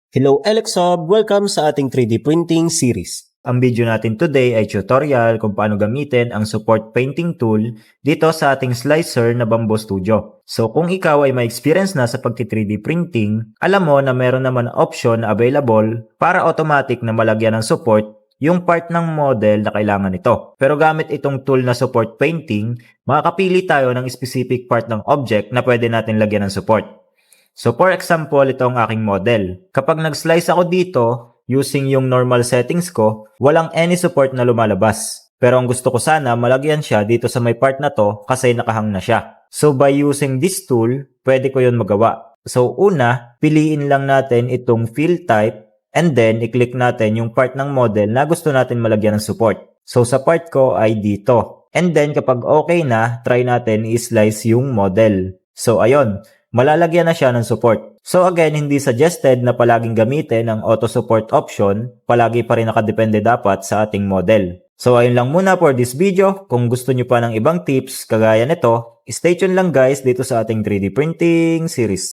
Hello Alexob! Welcome sa ating 3D printing series. Ang video natin today ay tutorial kung paano gamitin ang support painting tool dito sa ating slicer na Bambu Studio. So kung ikaw ay may experience na sa pagti-3D printing, alam mo na meron naman option na available para automatic na malagyan ng support yung part ng model na kailangan nito. Pero gamit itong tool na support painting, makakapili tayo ng specific part ng object na pwede natin lagyan ng support. So for example, ito ang aking model. Kapag nag-slice ako dito, using yung normal settings ko, walang any support na lumalabas. Pero ang gusto ko sana, malagyan siya dito sa may part na to kasi nakahang na siya. So by using this tool, pwede ko yun magawa. So una, piliin lang natin itong fill type and then i-click natin yung part ng model na gusto natin malagyan ng support. So sa part ko ay dito. And then kapag okay na, try natin i-slice yung model. So ayun, malalagyan na siya ng support. So again, hindi suggested na palaging gamitin ang auto support option, palagi pa rin nakadepende dapat sa ating model. So ayun lang muna for this video. Kung gusto nyo pa ng ibang tips kagaya nito, stay tuned lang guys dito sa ating 3D printing series.